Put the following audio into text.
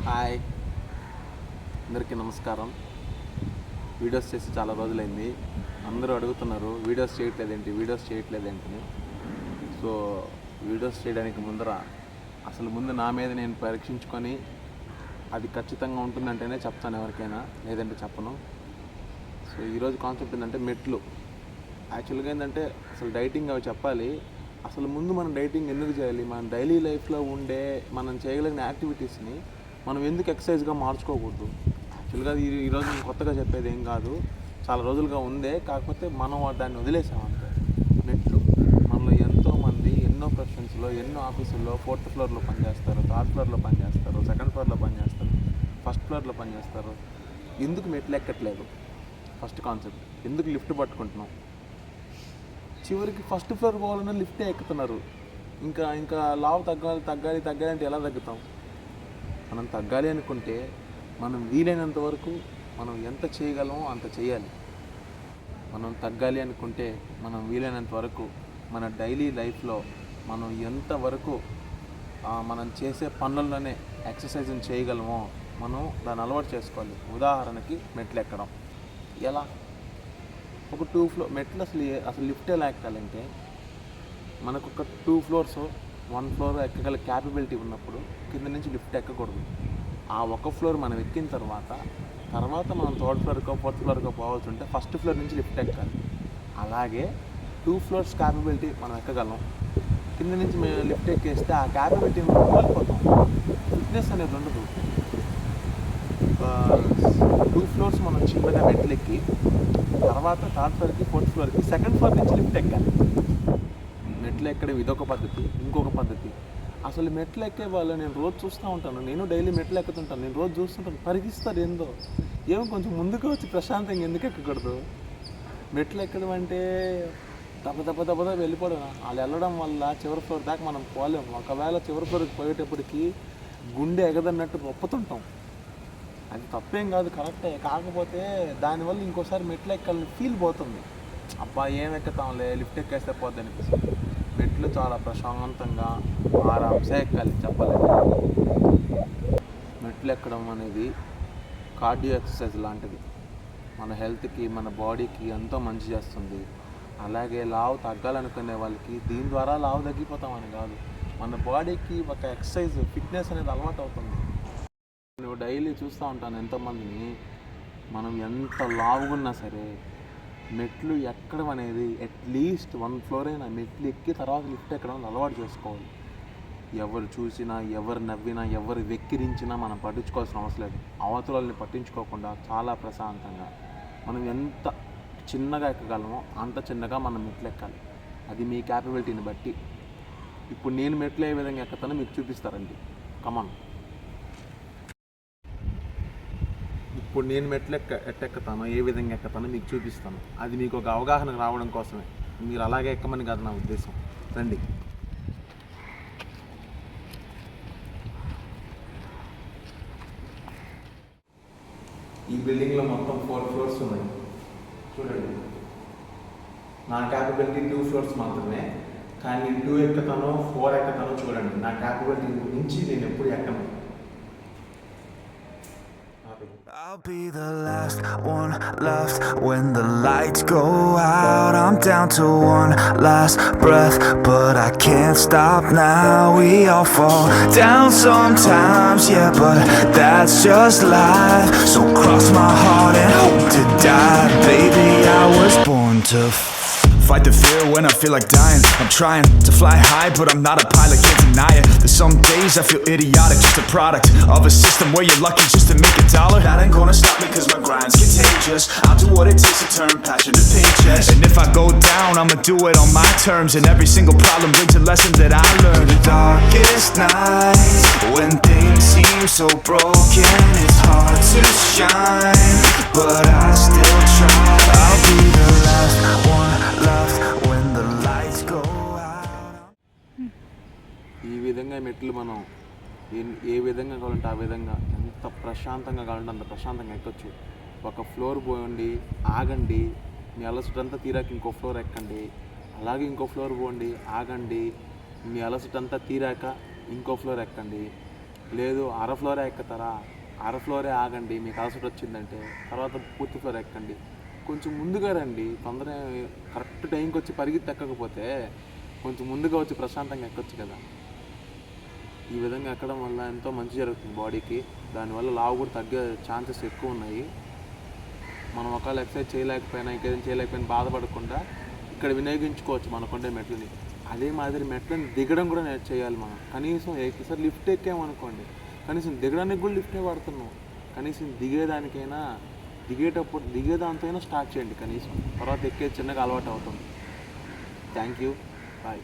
Hi, అందరికీ నమస్కారం. Videos చేసి చాలా రోజులైంది. అందరూ అడుగుతున్నారు వీడియోస్ చేయట్లేదేంటని. సో వీడియోస్ చేయడానికి ముందు నా మీద నేను పరీక్షించుకొని అది ఖచ్చితంగా ఉంటుందంటేనే చెప్తాను ఎవరికైనా, లేదంటే చెప్పను. సో ఈరోజు కాన్సెప్ట్ ఏంటంటే మెట్లు. యాక్చువల్గా ఏంటంటే అసలు డైటింగ్ అవి చెప్పాలి. అసలు ముందు మనం డైటింగ్ ఎందుకు చేయాలి? మన డైలీ లైఫ్లో ఉండే మనం చేయగలిగిన యాక్టివిటీస్ని మనం ఎందుకు ఎక్సర్సైజ్గా మార్చుకోకూడదు? యాక్చువల్గా ఈరోజు నేను కొత్తగా చెప్పేది ఏం కాదు, చాలా రోజులుగా ఉందే. కాకపోతే మనం దాన్ని వదిలేసామంటే మెట్లు. మనలో ఎంతోమంది ఎన్నో ప్రొఫెషన్స్లో, ఎన్నో ఆఫీసుల్లో 4th ఫ్లోర్లో పనిచేస్తారు, 3rd ఫ్లోర్లో పనిచేస్తారు, 2nd ఫ్లోర్లో పనిచేస్తారు, 1st ఫ్లోర్లో పనిచేస్తారు. ఎందుకు మెట్లు ఎక్కట్లేదు? First concept. ఎందుకు లిఫ్ట్ పట్టుకుంటున్నాం? చివరికి 1st ఫ్లోర్ పోవాలన్నా లిఫ్టే ఎక్కుతున్నారు. ఇంకా లావు తగ్గాలి అంటే ఎలా తగ్గుతాం? మనం తగ్గాలి అనుకుంటే మనం వీలైనంత వరకు మనం ఎంత చేయగలమో అంత చేయాలి. మనం తగ్గాలి అనుకుంటే మనం వీలైనంత వరకు మన డైలీ లైఫ్లో మనం ఎంతవరకు మనం చేసే పనుల్లోనే ఎక్సర్సైజ్ని చేయగలమో మనం దాన్ని అలవాటు చేసుకోవాలి. ఉదాహరణకి మెట్లు ఎక్కడం. ఎలా? ఒక 2 ఫ్లోర్ మెట్లు అసలు లిఫ్ట్ ఎలా ఎక్కాలంటే, మనకు ఒక 2 ఫ్లోర్స్ 1 ఫ్లోర్ ఎక్కగల క్యాపబిలిటీ ఉన్నప్పుడు కింద నుంచి లిఫ్ట్ ఎక్కకూడదు. ఆ ఒక ఫ్లోర్ మనం ఎక్కిన తర్వాత మనం 3rd ఫ్లోర్కో 4th ఫ్లోర్కో పోవాల్సి ఉంటే 1st ఫ్లోర్ నుంచి లిఫ్ట్ ఎక్కాలి. అలాగే 2 ఫ్లోర్స్ క్యాపబిలిటీ మనం ఎక్కగలం. కింద నుంచి మేము లిఫ్ట్ ఎక్కేస్తే ఆ క్యాపబిలిటీ కోల్పోతాం. ఫిట్నెస్ అనేది ఉండదు. 2 ఫ్లోర్స్ మనం చిన్నగా మెట్లు ఎక్కి తర్వాత 3rd ఫ్లోర్కి 4th ఫ్లోర్కి 2nd ఫ్లోర్ నుంచి లిఫ్ట్ ఎక్కాలి. మెట్లు ఎక్కడం ఇదొక పద్ధతి. ఇంకొక పద్ధతి, అసలు మెట్లు ఎక్కే వాళ్ళు నేను రోజు చూస్తూ ఉంటాను. నేను డైలీ మెట్లు ఎక్కుతుంటాను. నేను రోజు చూస్తుంటాను. పరిగిస్తారు ఏందో. ఏమో కొంచెం ముందుకు వచ్చి ప్రశాంతంగా ఎందుకు ఎక్కకూడదు? మెట్లు ఎక్కడం అంటే దెబ్బ వెళ్ళిపోవడం. వాళ్ళు వెళ్ళడం వల్ల చివరి ఫ్లోర్ దాకా మనం పోలేము. ఒకవేళ చివరి ఫ్లోర్కి పోయేటప్పటికి గుండె ఎగదన్నట్టు ఒప్పుతుంటాం. అది తప్పేం కాదు, కరెక్టే. కాకపోతే దానివల్ల ఇంకోసారి మెట్లు ఎక్కాలని ఫీల్ పోతుంది. అబ్బా ఏం ఎక్కుతాంలే, లిఫ్ట్ ఎక్కేస్తే పోద్ది అనిపిస్తుంది. మెట్లు చాలా ప్రశాంతంగా ఆరాంసే ఎక్కాలి. చెప్పాలంటే మెట్లు ఎక్కడం అనేది కార్డియో ఎక్సర్సైజ్ లాంటిది. మన హెల్త్కి, మన బాడీకి ఎంతో మంచి చేస్తుంది. అలాగే లావు తగ్గాలనుకునే వాళ్ళకి దీని ద్వారా లావు తగ్గిపోతామని కాదు, మన బాడీకి ఒక ఎక్సర్సైజ్, ఫిట్నెస్ అనేది అలవాటు అవుతుంది. నేను డైలీ చూస్తూ ఉంటాను ఎంతోమందిని, మనం ఎంత లావుగున్నా సరే మెట్లు ఎక్కడం అనేది అట్లీస్ట్ 1 ఫ్లోర్ అయినా మెట్లు ఎక్కి తర్వాత లిఫ్ట్ ఎక్కడం అలవాటు చేసుకోవాలి. ఎవరు చూసినా, ఎవరు నవ్వినా, ఎవరు వెక్కిరించినా మనం పట్టించుకోవాల్సిన అవసరం లేదు. అవతలని పట్టించుకోకుండా చాలా ప్రశాంతంగా మనం ఎంత చిన్నగా ఎక్కగలమో అంత చిన్నగా మనం మెట్లు ఎక్కాలి. అది మీ క్యాపబిలిటీని బట్టి. ఇప్పుడు నేను మెట్లు ఏ విధంగా ఎక్కుతానో మీకు చూపిస్తారండి. కమాన్. ఇప్పుడు నేను మెట్లు ఎట్టెక్కుతానో, ఏ విధంగా ఎక్కుతానో మీకు చూపిస్తాను. అది మీకు ఒక అవగాహన రావడం కోసమే. మీరు అలాగే ఎక్కమని కాదు నా ఉద్దేశం. రండి. ఈ బిల్డింగ్లో మొత్తం 4 ఫ్లోర్స్ ఉన్నాయి. చూడండి, నా క్యాపబిలిటీ 2 ఫ్లోర్స్ మాత్రమే. కానీ 2 ఎక్కుతానో 4 ఎక్కుతానో చూడండి. నా క్యాపబిలిటీ నుంచి నేను ఎప్పుడు ఎక్కను. I'll be the last one left when the lights go out. I'm down to one last breath, but I can't stop now. We all fall down sometimes, yeah, but that's just life. So cross my heart and hope to die. Baby, I was born to fight the fear when I feel like dying. I'm trying to fly high, but I'm not a pilot, can't deny it. There's some days I feel idiotic, just a product of a system where you're lucky just to make a dollar. That ain't gonna stop me cause my grind's contagious. I'll do what it takes to turn passion to paychecks. And if I go down, I'ma do it on my terms. And every single problem brings a lesson that I learned. The darkest nights, when things seem so broken, it's hard to shine, but I still try. I'll be the last one left when the lights go out. ఈ విధంగా మెట్లు మనం ఏ విధంగా కావాలంటే ఆ విధంగా, ఎంత ప్రశాంతంగా కావాలంటే అంత ప్రశాంతంగా ఎక్కొచ్చు. ఒక ఫ్లోర్ పోయండి, ఆగండి, మీ అలసటంతా తీరాక ఇంకో ఫ్లోర్ ఎక్కండి. అలాగే ఇంకో ఫ్లోర్ పోండి, ఆగండి, మీ అలసటంతా తీరాక ఇంకో ఫ్లోర్ ఎక్కండి. లేదు అర ఫ్లోరే ఎక్కుతారా, అర ఫ్లోరే ఆగండి, మీకు అలసట వచ్చిందంటే తర్వాత పూర్తి ఫ్లోర్ ఎక్కండి. కొంచెం ముందుగా రండి, తొందరగా కరెక్ట్ టైంకి వచ్చి పరిగెత్తి ఎక్కకపోతే కొంచెం ముందుగా వచ్చి ప్రశాంతంగా ఎక్కొచ్చు కదా. ఈ విధంగా ఎక్కడం వల్ల ఎంతో మంచి జరుగుతుంది బాడీకి. దానివల్ల లావు కూడా తగ్గే ఛాన్సెస్ ఎక్కువ ఉన్నాయి. మనం ఒకవేళ ఎక్సర్సైజ్ చేయలేకపోయినా ఇంకేదైనా చేయలేకపోయినా బాధపడకుండా ఇక్కడ వినియోగించుకోవచ్చు మనకుండే మెట్లని. అదే మాదిరి మెట్లని దిగడం కూడా చేయాలి మనం. కనీసం ఒకసారి లిఫ్ట్ ఎక్కామనుకోండి, కనీసం దిగడానికి కూడా లిఫ్టే వాడుతున్నాం. కనీసం దిగేదానికైనా దిగేదాంతో అయినా స్టార్ట్ చేయండి కనీసం. తర్వాత ఎక్కేది చిన్నగా అలవాటు అవుతుంది. Thank you, bye.